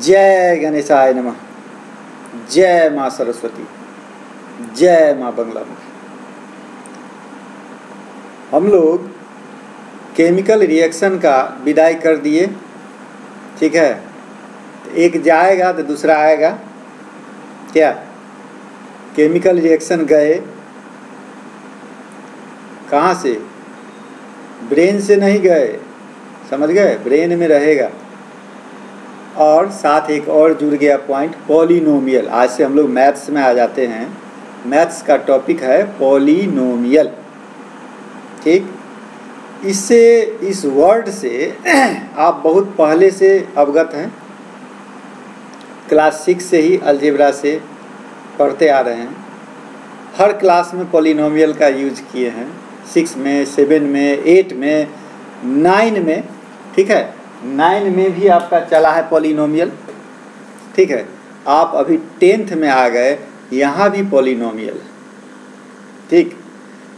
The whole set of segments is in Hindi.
जय गणेशाय नमः। जय माँ सरस्वती। जय माँ बंगलामुखी। हम लोग केमिकल रिएक्शन का विदाई कर दिए, ठीक है। एक जाएगा तो दूसरा आएगा। क्या केमिकल रिएक्शन गए कहाँ से? ब्रेन से नहीं गए, समझ गए? ब्रेन में रहेगा। और साथ एक और जुड़ गया पॉइंट, पॉलिनोमियल। आज से हम लोग मैथ्स में आ जाते हैं। मैथ्स का टॉपिक है पॉलिनोमियल, ठीक। इससे, इस वर्ड से आप बहुत पहले से अवगत हैं। क्लास 6 से ही अलजेब्रा से पढ़ते आ रहे हैं। हर क्लास में पॉलिनोमियल का यूज किए हैं, 6 में, 7 में, 8 में, 9 में, ठीक है। 9 में भी आपका चला है पॉलिनोमियल, ठीक है। आप अभी 10th में आ गए, यहाँ भी पॉलिनोमियल, ठीक।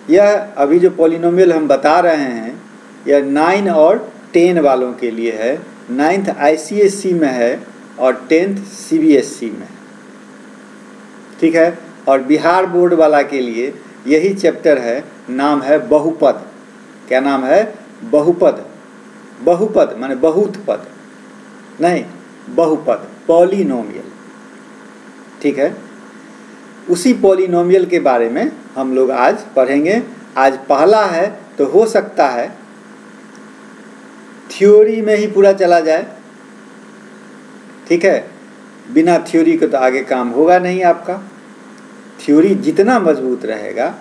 यह अभी जो पॉलिनोमियल हम बता रहे हैं, यह 9 और 10 वालों के लिए है। 9th ICSE में है और 10th CBSE में, ठीक है। और बिहार बोर्ड वाला के लिए यही चैप्टर है, नाम है बहुपद। क्या नाम है? बहुपद। बहुपद माने बहुत पद नहीं, बहुपद, पॉलिनोमियल, ठीक है। उसी पॉलिनोमियल के बारे में हम लोग आज पढ़ेंगे। आज पहला है तो हो सकता है थ्योरी में ही पूरा चला जाए, ठीक है। बिना थ्योरी के तो आगे काम होगा नहीं आपका। थ्योरी जितना मजबूत रहेगा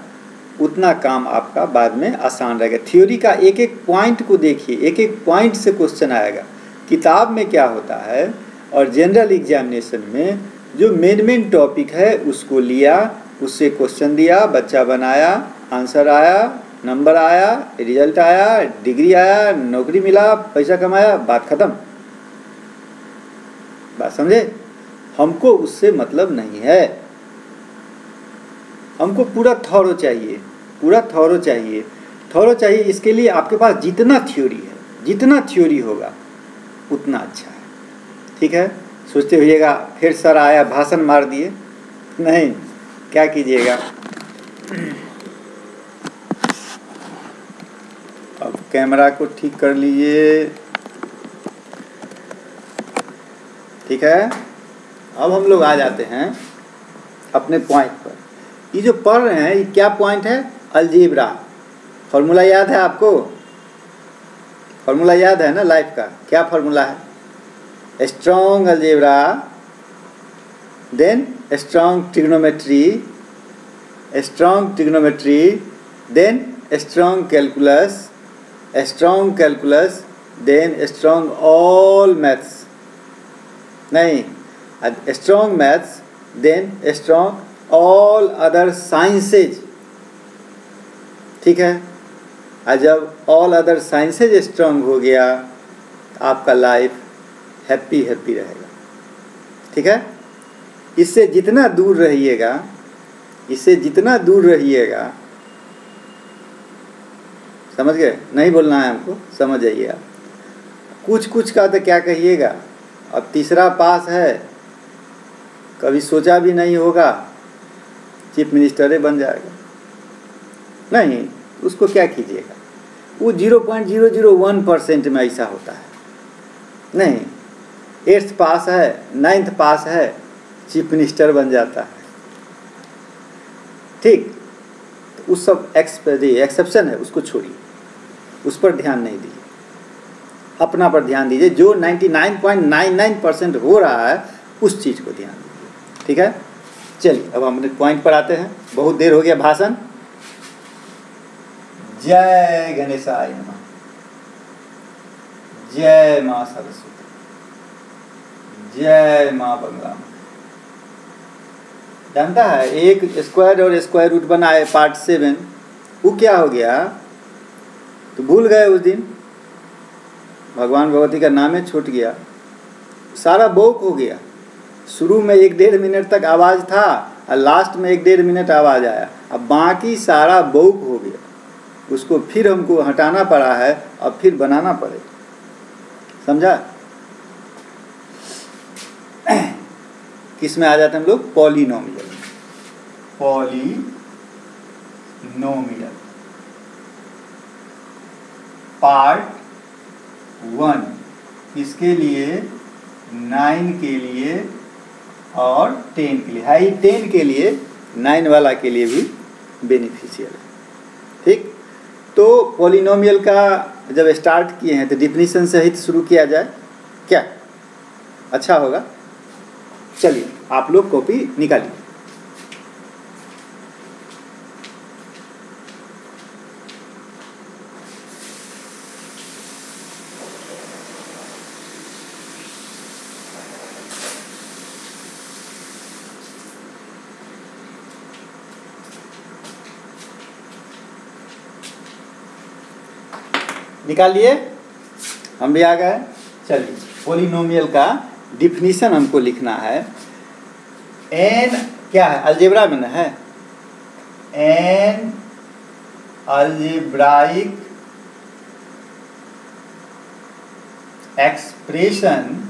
उतना काम आपका बाद में आसान रहेगा। थ्योरी का एक एक पॉइंट को देखिए, एक एक पॉइंट से क्वेश्चन आएगा। किताब में क्या होता है और जनरल एग्जामिनेशन में जो मेन टॉपिक है उसको लिया, उससे क्वेश्चन दिया, बच्चा बनाया, आंसर आया, नंबर आया, रिजल्ट आया, डिग्री आया, नौकरी मिला, पैसा कमाया, बात खत्म। बात समझे? हमको उससे मतलब नहीं है। हमको पूरा थॉरो चाहिए, पूरा थॉरो चाहिए, थॉरो चाहिए। इसके लिए आपके पास जितना थ्योरी है, जितना थ्योरी होगा उतना अच्छा है, ठीक है। सोचते होइएगा फिर सर आया भाषण मार दिए, नहीं, क्या कीजिएगा। अब कैमरा को ठीक कर लीजिए, ठीक है। अब हम लोग आ जाते हैं अपने पॉइंट पर। ये जो पढ़ रहे हैं ये क्या पॉइंट है? अलजेब्रा। फॉर्मूला याद है आपको? फॉर्मूला याद है ना लाइफ का? क्या फॉर्मूला है? Strong algebra, then strong trigonometry, strong trigonometry, then strong calculus, strong calculus, then strong all maths, नहीं, strong maths, then strong all other sciences, ठीक है। और जब ऑल अदर साइंसेज स्ट्रॉन्ग हो गया आपका लाइफ हैप्पी हैप्पी रहेगा, ठीक है। इससे जितना दूर रहिएगा, इससे जितना दूर रहिएगा, समझ गए? नहीं बोलना है हमको, समझ जाइए आप। कुछ कुछ का तो क्या कहिएगा। अब तीसरा पास है, कभी सोचा भी नहीं होगा चीफ मिनिस्टर बन जाएगा, नहीं, उसको क्या कीजिएगा। वो 0.001% में ऐसा होता है, नहीं। 8th पास है, 9th पास है, चीफ मिनिस्टर बन जाता है, ठीक। तो उस सब एक्सेप्शन है, उसको छोड़िए, उस पर ध्यान नहीं दीजिए, अपना पर ध्यान दीजिए। जो 99.99% हो रहा है उस चीज़ को ध्यान दीजिए, ठीक है। चलिए अब हम अपने पॉइंट पर आते हैं, बहुत देर हो गया भाषण। जय गणेशाय नमः। जय माँ सरस्वती। जय माँ बंगलामुखी। जानता है एक स्क्वायर और स्क्वायर रूट बना है पार्ट 7, वो क्या हो गया तो भूल गए उस दिन, भगवान भगवती का नाम ही छूट गया, सारा बोक हो गया। शुरू में 1-1.5 मिनट तक आवाज़ था और लास्ट में 1-1.5 मिनट आवाज़ आया, अब बाकी सारा बोक हो गया। उसको फिर हमको हटाना पड़ा है और फिर बनाना पड़ेगा। समझा? किस में आ जाते हैं हम लोग? पॉलिनोमियल। पॉलिनोमियल पार्ट 1 इसके लिए 9 के लिए और 10 के लिए, हाई 10 के लिए 9 वाला के लिए भी बेनिफिशियल है। ठीक, तो पॉलिनोमियल का जब स्टार्ट किए हैं तो डिफिनीशन सहित शुरू किया जाए क्या? अच्छा होगा। चलिए आप लोग कॉपी निकालिए। निकालिए, हम भी आ गए। चलिए पॉलिनोमियल का डिफिनीशन हमको लिखना है। एन क्या है? अलजेब्रा में ना है। एन अलजेब्राइक एक्सप्रेशन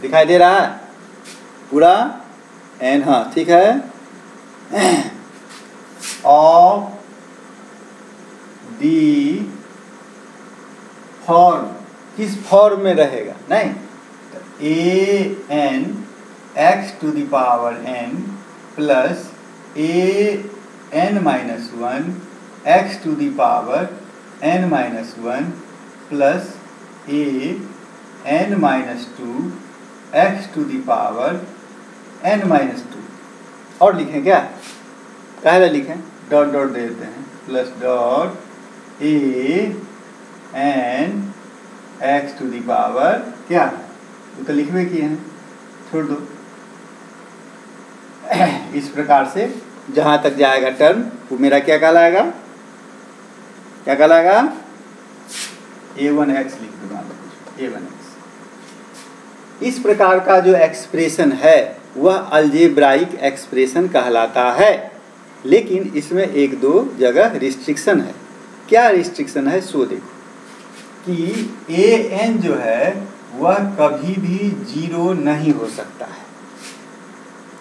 दिखाई दे रहा है पूरा? एन, हाँ ठीक है। ऑफ दी फॉर्म, किस फॉर्म में रहेगा? नहीं, a n x to the power n plus a n minus 1 x to the power n minus 1 plus a n minus 2 x to the power n minus 2। और लिखें क्या? काहे लिखें? डॉट डॉट दे देते हैं, plus dot a n x to the power क्या? वो तो लिखवे किए हैं, छोड़ दो। इस प्रकार से जहाँ तक जाएगा टर्म वो मेरा क्या कहलाएगा? क्या कहलाएगा? a1x लिख दूंगा, a1x। इस प्रकार का जो एक्सप्रेशन है वह अलजेब्राइक एक्सप्रेशन कहलाता है। लेकिन इसमें एक दो जगह रिस्ट्रिक्शन है। क्या रिस्ट्रिक्शन है सो देखो कि ए एन जो है वह कभी भी 0 नहीं हो सकता है।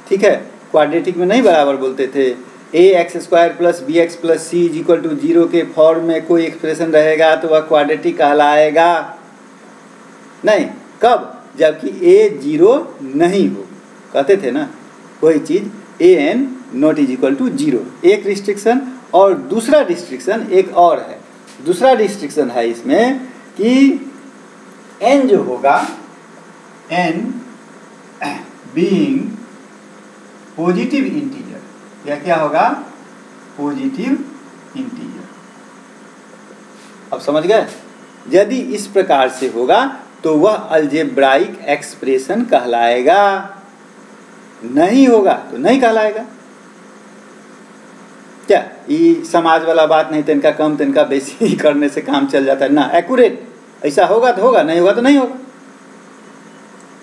ठीक है, क्वाड्रेटिक में नहीं बराबर बोलते थे a x square plus b x plus c is equal to 0 के फॉर्म में कोई एक्सप्रेशन रहेगा तो वह क्वाड्रेटिक कहलाएगा नहीं। कब? जबकि ए 0 नहीं हो, कहते थे ना, वही चीज़ a n not is equal to 0, एक रिस्ट्रिक्शन। और दूसरा रिस्ट्रिक्शन एक और है। दूसरा रिस्ट्रिक्शन है इसमें कि n जो होगा, n बीइंग पॉजिटिव इंटीजर, या क्या होगा? Positive integer. अब समझ गए? यदि इस प्रकार से होगा तो वह अलजेब्राइक एक्सप्रेशन कहलाएगा, नहीं होगा तो नहीं कहलाएगा। क्या ये समाज वाला बात नहीं? तिनका कम तिनका बेसी करने से काम चल जाता है ना, एक्यूरेट। ऐसा होगा तो होगा, नहीं होगा तो नहीं होगा।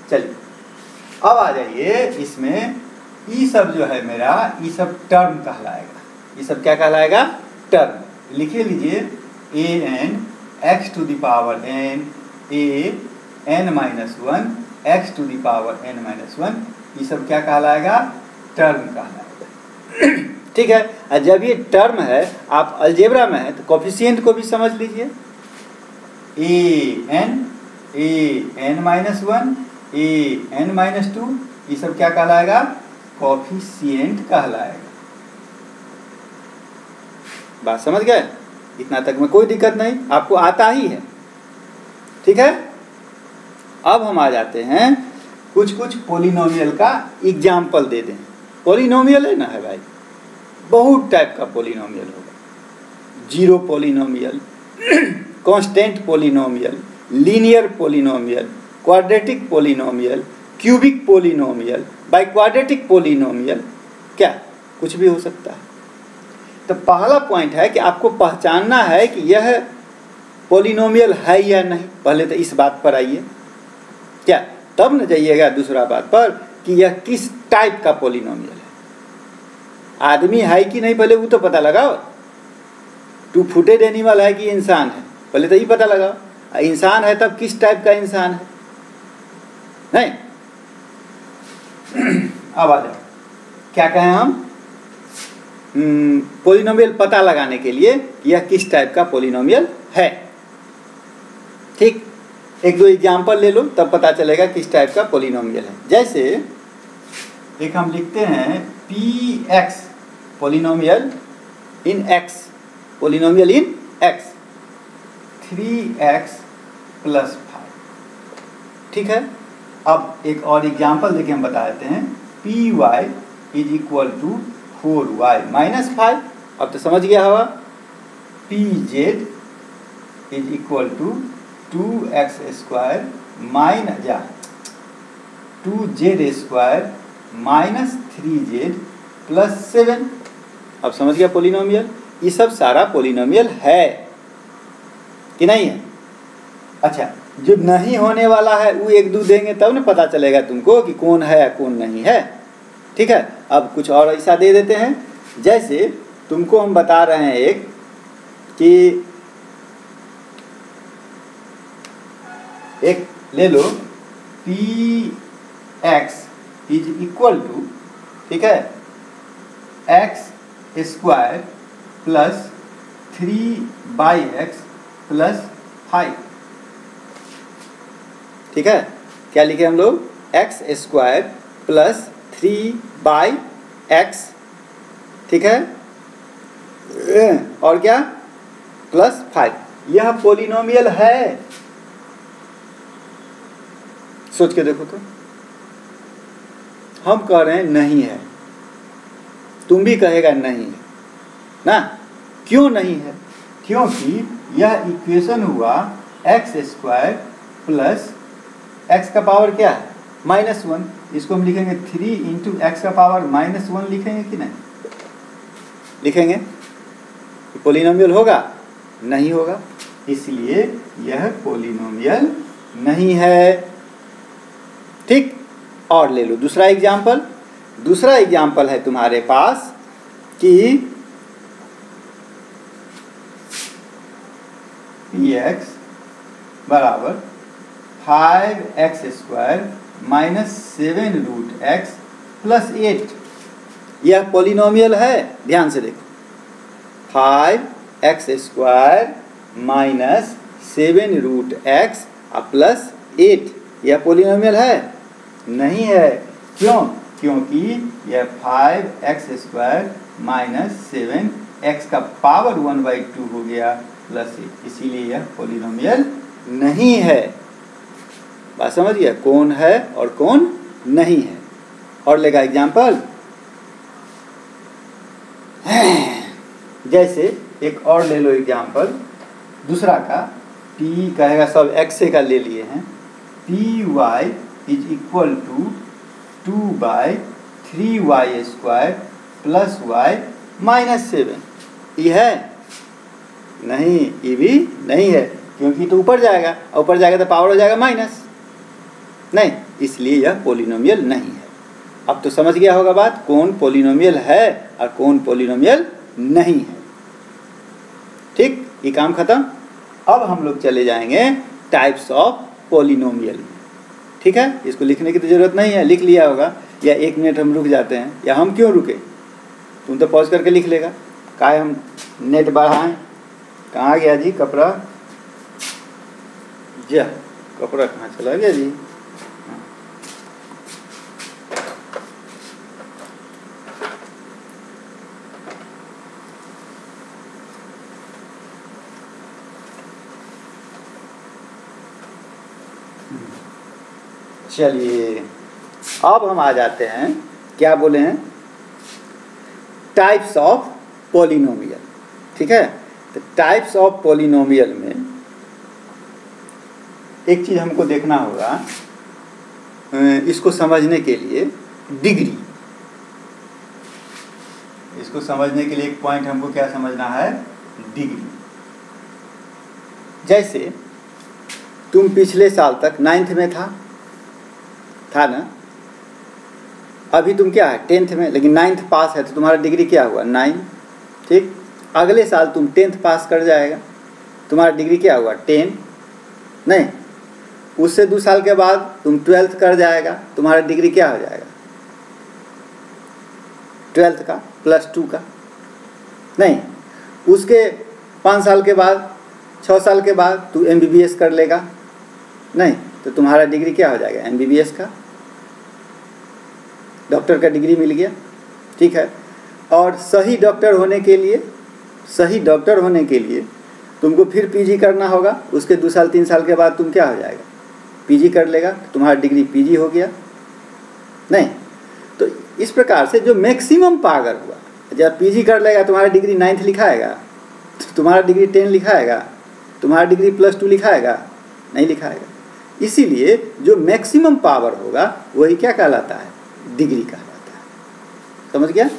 चलिए अब आ जाइए इसमें, ये सब जो है मेरा, ये सब टर्म कहलाएगा। ये सब क्या कहलाएगा? टर्म। लिखे लीजिए a n x to the power n a n minus 1 x to the power n minus 1, ये सब क्या कहलाएगा? टर्म कहलाएगा। ठीक है, और जब ये टर्म है, आप अलजेब्रा में है तो कोफिशिएंट को भी समझ लीजिए। A n minus 1 A n minus 2, ये सब क्या कहलाएगा? कोफिशिएंट कहलाएगा। बात समझ गए? इतना तक में कोई दिक्कत नहीं, आपको आता ही है। ठीक है, अब हम आ जाते हैं कुछ पॉलिनोमियल का एग्जाम्पल दे दें। पॉलिनोमियल है ना है भाई, बहुत टाइप का पॉलिनोमियल होगा। Zero polynomial, constant polynomial, linear polynomial, quadratic polynomial, cubic polynomial, biquadratic polynomial, क्या कुछ भी हो सकता है। तो पहला पॉइंट है कि आपको पहचानना है कि यह पॉलिनोमियल है या नहीं। पहले तो इस बात पर आइए, क्या तब न जाइएगा दूसरा बात पर कि यह किस टाइप का पॉलिनोमियल है। आदमी है कि नहीं पहले वो तो पता लगाओ। 2 फुटेड एनिमल है कि इंसान है, पहले तो ये पता लगाओ। इंसान है तब किस टाइप का इंसान है, नहीं। अब आ जाओ, क्या कहें हम, पोलिनोमियल पता लगाने के लिए यह किस टाइप का पोलिनोमियल है। ठीक, 1-2 एग्जाम्पल ले लो तब पता चलेगा किस टाइप का पोलिनोमियल है। जैसे एक हम लिखते हैं px पोलिनोमियल इन x, पोलिनोमियल इन x 3x + 5। ठीक है, अब एक और एग्जाम्पल देके हम बता देते हैं py = 4y - 5। अब तो समझ गया होगा। pz = 2x² - 2z² - 3z + 7। अब समझ गया पोलिनोमियल। ये सब सारा पोलिनोमियल है कि नहीं है। अच्छा, जो नहीं होने वाला है वो 1-2 देंगे तब ना पता चलेगा तुमको कि कौन है या कौन नहीं है। ठीक है, अब कुछ और ऐसा दे देते हैं। जैसे तुमको हम बता रहे हैं एक कि एक ले लो px = ठीक है x² + 3x + 5। ठीक है, क्या लिखे हम लोग, x² + 3x, ठीक है, और क्या +5। यह पोलिनोमियल है। सोच के देखो तो, हम कह रहे हैं नहीं है, तुम भी कहेगा नहीं है ना। क्यों नहीं है, क्योंकि यह इक्वेशन हुआ x² + x का पावर क्या है -1। इसको हम लिखेंगे 3 × x का पावर -1 लिखेंगे कि नहीं लिखेंगे। पोलिनोमियल होगा, नहीं होगा, इसलिए यह पोलिनोमियल नहीं है। ठीक, और ले लो दूसरा एग्जाम्पल। दूसरा एग्जाम्पल है तुम्हारे पास कि px = 5x² - 7√x + 8। यह पोलिनोमियल है, ध्यान से देखो। 5x² - 7√x + 8 यह पोलिनोमियल है, नहीं है। क्यों, क्योंकि यह 5x² - 7x का पावर 1/2 हो गया +8, इसीलिए यह पोलिनोमियल नहीं है। बात समझ गया, कौन है और कौन नहीं है। और लेगा एग्जाम्पल, जैसे एक और ले लो एग्जाम्पल दूसरा का। p कहेगा सब x का ले लिए हैं। py = 2/3y² + y - 7। ये है नहीं, ये भी नहीं है, क्योंकि तो ऊपर जाएगा, ऊपर जाएगा तो पावर हो जाएगा माइनस, नहीं, इसलिए यह पोलिनोमियल नहीं है। अब तो समझ गया होगा बात, कौन पोलिनोमियल है और कौन पोलिनोमियल नहीं है। ठीक, ये काम खत्म। अब हम लोग चले जाएंगे टाइप्स ऑफ पोलिनोमियल। ठीक है, इसको लिखने की तो जरूरत नहीं है, लिख लिया होगा, या 1 मिनट हम रुक जाते हैं, या हम क्यों रुके, तुम तो पॉज करके लिख लेगा। काहे हम नेट बढ़ाएं, कहाँ गया जी कपड़ा, जा कपड़ा कहाँ चला गया जी। चलिए, अब हम आ जाते हैं, क्या बोले हैं, टाइप्स ऑफ पोलिनोमियल। ठीक है, तो टाइप्स ऑफ पोलिनोमियल में एक चीज़ हमको देखना होगा, इसको समझने के लिए डिग्री, इसको समझने के लिए एक पॉइंट हमको क्या समझना है, डिग्री। जैसे तुम पिछले साल तक 9th में था ना, अभी तुम क्या है 10th में, लेकिन 9th पास है तो तुम्हारा डिग्री क्या हुआ 9, ठीक। अगले साल तुम 10th पास कर जाएगा, तुम्हारा डिग्री क्या हुआ 10, नहीं। उससे 2 साल के बाद तुम 12th कर जाएगा, तुम्हारा डिग्री क्या हो जाएगा 12th का +2 का, नहीं। उसके 5 साल के बाद 6 साल के बाद तू MBBS कर लेगा, नहीं, तो तुम्हारा डिग्री क्या हो जाएगा MBBS का, डॉक्टर का डिग्री मिल गया, ठीक है। और सही डॉक्टर होने के लिए तुमको फिर PG करना होगा। उसके 2 साल 3 साल के बाद तुम क्या हो जाएगा PG कर लेगा, तुम्हारा डिग्री PG हो गया, नहीं। तो इस प्रकार से जो मैक्सिमम पावर हुआ, जब PG कर लेगा तुम्हारा डिग्री 9th लिखाएगा, तो तुम्हारा डिग्री 10 लिखाएगा, तुम्हारा डिग्री +2 लिखाएगा, नहीं लिखाएगा। इसीलिए जो मैक्सिमम पावर होगा वही क्या कहलाता है, डिग्री कहलाता है। समझ गया,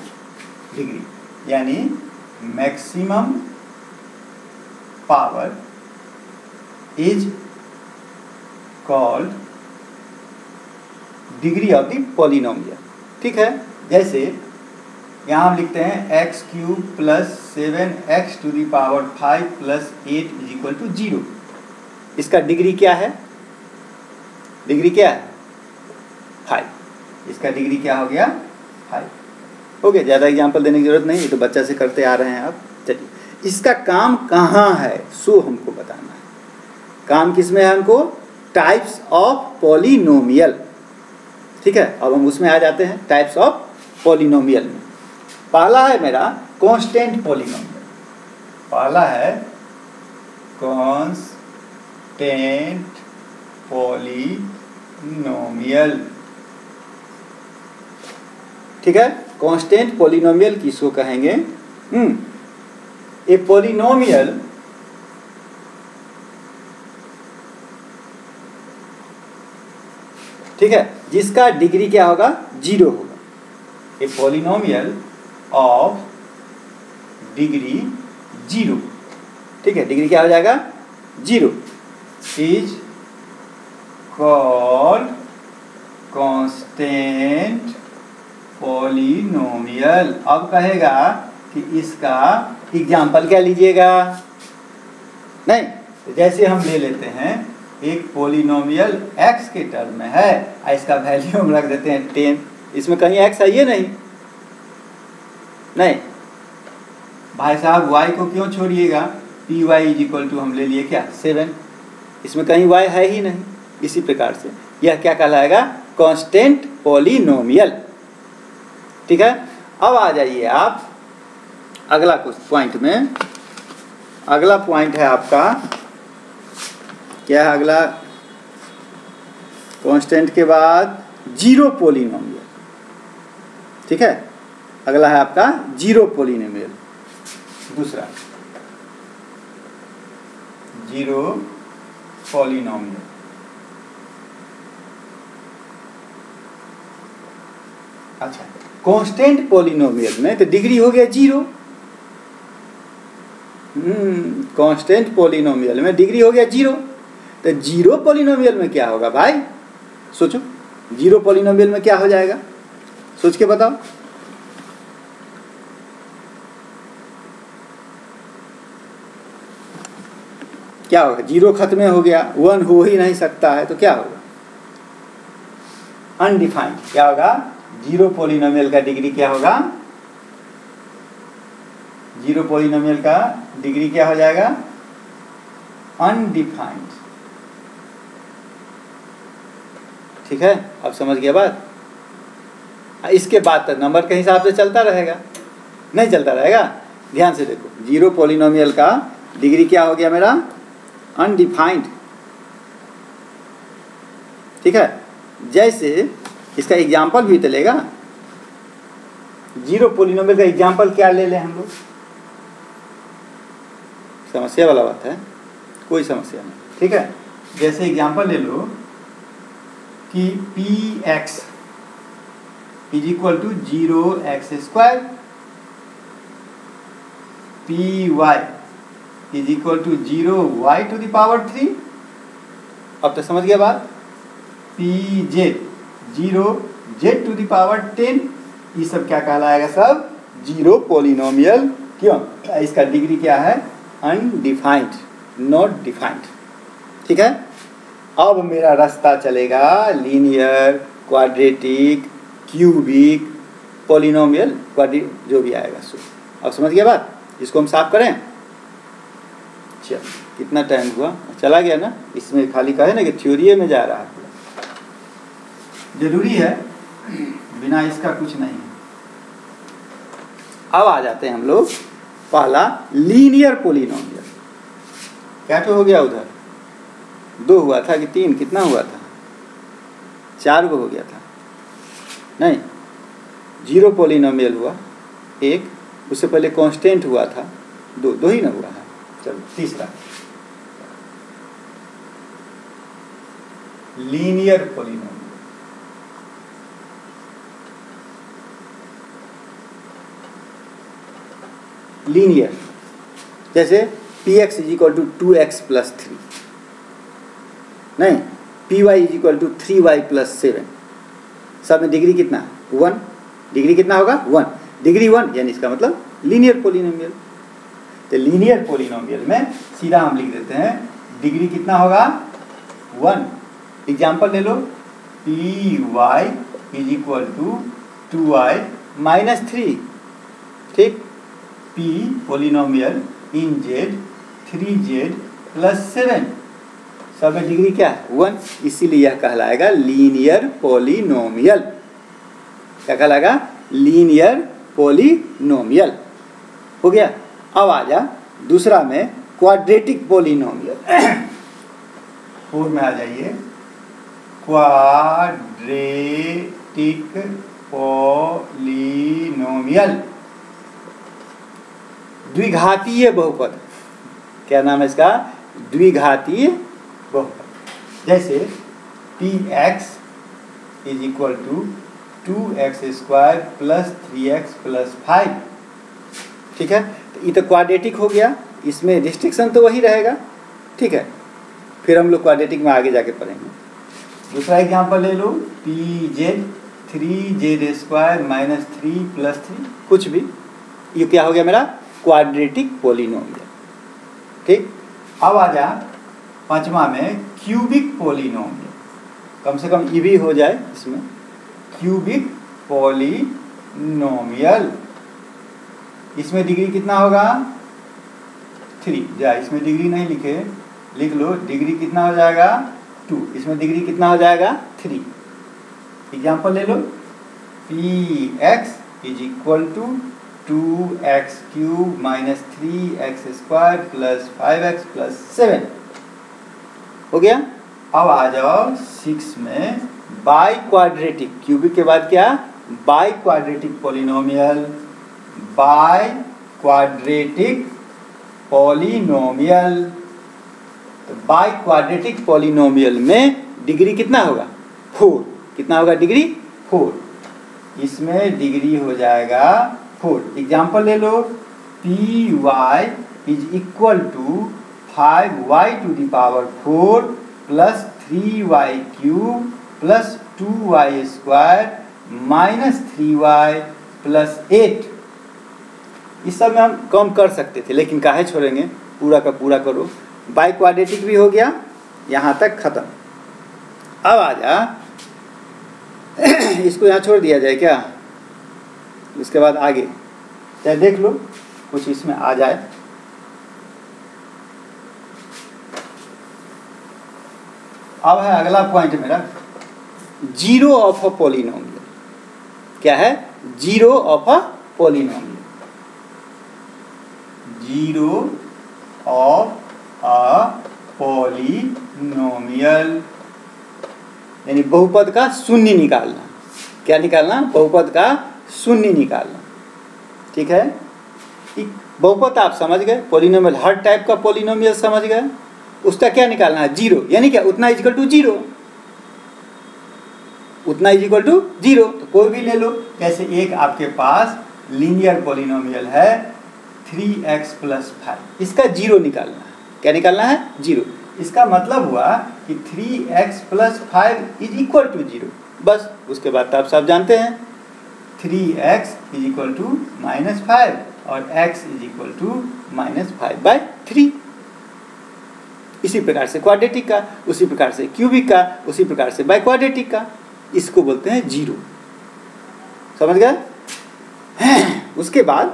डिग्री यानी maximum power is called degree of the polynomial, ठीक है। जैसे यहाँ हम लिखते हैं x³ + 7x⁵ + 8 = 0। इसका डिग्री क्या है, डिग्री क्या है 5। इसका डिग्री क्या हो गया 5 हो गया। ज़्यादा एग्जाम्पल देने की जरूरत नहीं, ये तो बच्चा से करते आ रहे हैं आप। चलिए, इसका काम कहाँ है सो हमको बताना है। काम किस में है हमको, टाइप्स ऑफ पॉलिनोमियल, ठीक है। अब हम उसमें आ जाते हैं टाइप्स ऑफ पॉलिनोमियल में। पहला है मेरा कांस्टेंट पॉलिनोमियल, पहला है कांस्टेंट पॉलिनोमियल, ठीक है। कांस्टेंट पॉलिनोमियल किसको कहेंगे, ए पॉलिनोमियल ठीक है, जिसका डिग्री क्या होगा 0 होगा। ए पॉलिनोमियल ऑफ डिग्री 0, ठीक है, डिग्री क्या हो जाएगा 0 इज कॉल्ड कांस्टेंट पॉलिनोमियल। अब कहेगा कि इसका एग्जाम्पल क्या लीजिएगा, नहीं, जैसे हम ले लेते हैं एक पॉलिनोमियल x के टर्म में है, इसका वैल्यू हम रख देते हैं 10। इसमें कहीं x है ये नहीं, भाई साहब y को क्यों छोड़िएगा, py = हम ले लिए क्या 7, इसमें कहीं y है ही नहीं। इसी प्रकार से यह क्या कहलाएगा कांस्टेंट पॉलिनोमियल, ठीक है। अब आ जाइए आप अगला कुछ पॉइंट में। अगला पॉइंट है आपका क्या है, अगला कांस्टेंट के बाद 0 पॉलिनोमियल, ठीक है। अगला है आपका 0 पॉलिनोमियल, दूसरा 0 पॉलिनोमियल। अच्छा, कांस्टेंट पॉलिनोमियल में तो डिग्री हो गया 0। कांस्टेंट पॉलिनोमियल में डिग्री हो गया 0, तो 0 पॉलिनोमियल में क्या होगा भाई, सोचो 0 पॉलिनोमियल में क्या हो जाएगा, सोच के बताओ। क्या होगा, 0 खत्म हो गया, 1 हो ही नहीं सकता है, तो क्या होगा अनडिफाइंड। क्या होगा 0 पॉलिनोमियल का डिग्री क्या होगा, 0 पॉलिनोमियल का डिग्री क्या हो जाएगा अनडिफाइंड, ठीक है। अब समझ गया बात। इसके बाद तक नंबर के हिसाब से चलता रहेगा, नहीं चलता रहेगा। ध्यान से देखो, 0 पॉलिनोमियल का डिग्री क्या हो गया मेरा अनडिफाइंड, ठीक है। जैसे इसका एग्जाम्पल भी चलेगा, 0 पॉलिनोमियल का एग्जाम्पल क्या ले लें हम लोग, समस्या वाला बात है, कोई समस्या नहीं, ठीक है। जैसे एग्जाम्पल ले लो कि px = 0x², py = 0y⁴। अब तो समझ गया बात। pj 0 z⁻10, ये सब क्या कहलाएगा? सब जीरो पोलिनोमियल। क्यों? इसका डिग्री क्या है? Undefined, not defined. ठीक है। अब मेरा रास्ता चलेगा linear, quadratic, cubic, polynomial, quadratic, जो भी आएगा सो। अब समझ गया बात? इसको हम साफ करें। चल, कितना टाइम हुआ? चला गया ना? इसमें खाली कहे ना कि थ्योरी में जा रहा है, जरूरी है, बिना इसका कुछ नहीं है। अब आ जाते हैं हम लोग पहला लीनियर पोलिनोमियल। क्या तो हो गया? उधर 2 हुआ था कि 3? कितना हुआ था? 4 को हो गया था नहीं? जीरो पोलिनोमियल हुआ 1, उससे पहले कांस्टेंट हुआ था 2 ही ना हुआ है। चलो तीसरा लीनियर पोलिनोमियल। लीनियर जैसे px = 2x + 3, नहीं, py = 3y + 7। सब में डिग्री कितना? 1। डिग्री कितना होगा? 1। डिग्री 1 यानी इसका मतलब लीनियर पोलिनोमियल। तो लीनियर पोलिनोमियल में सीधा हम लिख देते हैं डिग्री कितना होगा? 1। एग्जाम्पल ले लो, py = 2y - 3। ठीक। p पोलिनोमियल इन z 3z + 7, सब में डिग्री क्या है? 1। इसीलिए यह कहलाएगा लीनियर पोलिनोमियल। क्या कहलाएगा? Linear polynomial. हो गया। अब आ जा दूसरा में क्वाड्रेटिक पोलिनोमियल। 4 में आ जाइए, क्वाड्रेटिक पोलिनोमियल। द्विघातीय बहुपद। क्या नाम है इसका? द्विघातीय बहुपद। जैसे px = 2x² + 3x + 5। ठीक है। तो ये तो क्वाड्रेटिक हो गया, इसमें रिस्ट्रिक्शन तो वही रहेगा। ठीक है, फिर हम लोग क्वाड्रेटिक में आगे जाके पढ़ेंगे। दूसरा एग्जांपल ले लो, pz 3z² - 3 + 3, कुछ भी, ये क्या हो गया मेरा? Quadratic polynomial. ठीक। अब आ जा पांचवा में क्यूबिक पोलिनोमियल। कम से कम ये भी हो जाए इसमें, क्यूबिक पोलिनोमियल। इसमें डिग्री कितना होगा? 3। जा, इसमें डिग्री नहीं लिखे, लिख लो, डिग्री कितना हो जाएगा? 2। इसमें डिग्री कितना हो जाएगा? 3। एग्जाम्पल ले लो, px = 2x³ - 3x² + 5x + 7। हो गया। अब आ जाओ 6 में बाई क्वाड्रेटिक। क्यूबिक के बाद क्या? By quadratic polynomial. By quadratic polynomial. तो बाई क्वाड्रेटिक पोलिनोमियल में डिग्री कितना होगा? 4। कितना होगा डिग्री? 4। इसमें डिग्री हो जाएगा 4। एग्जाम्पल ले लो, py = 5y⁴ + 3y³ + 2y² - 3y + 8। इस सब में हम कम कर सकते थे, लेकिन काहे छोड़ेंगे, पूरा का पूरा करो। बाई क्वाड्रेटिक भी हो गया, यहाँ तक खत्म। अब आ जा इसको यहाँ छोड़ दिया जाए क्या? उसके बाद आगे चाहे देख लो कुछ इसमें आ जाए। अब है अगला पॉइंट मेरा, जीरो ऑफ अ पोलिनोमियल। क्या है? Zero of a polynomial. Zero of a polynomial यानी बहुपद का शून्य निकालना। क्या निकालना? बहुपद का शून्य निकालना। ठीक है। बहुपद आप समझ गए, पोलिनोमियल हर टाइप का पोलिनोमियल समझ गए। उसका क्या निकालना है? जीरो, यानी क्या? उतना इक्वल टू जीरो। उतना इक्वल टू जीरो। तो कोई भी ले लो, जैसे एक आपके पास लीनियर पोलिनोमियल है 3x + 5, इसका जीरो निकालना है। क्या निकालना है? जीरो। इसका मतलब हुआ कि 3x + 5 = 0। बस उसके बाद तो आप सब जानते हैं 3x = -5 और x = -5/3। इसी प्रकार से क्वाड्रेटिक का, उसी प्रकार से क्यूबिक का, उसी प्रकार से बाई क्वाड्रेटिक का, इसको बोलते हैं 0। समझ गए? उसके बाद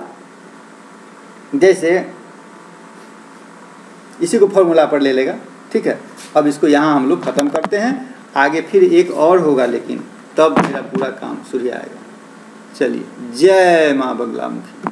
जैसे इसी को फॉर्मूला पर ले लेगा, ठीक है। अब इसको यहाँ हम लोग खत्म करते हैं, आगे फिर एक और होगा, लेकिन तब मेरा पूरा काम सूर्य आएगा। चलिए, जय माँ बगलामुखी।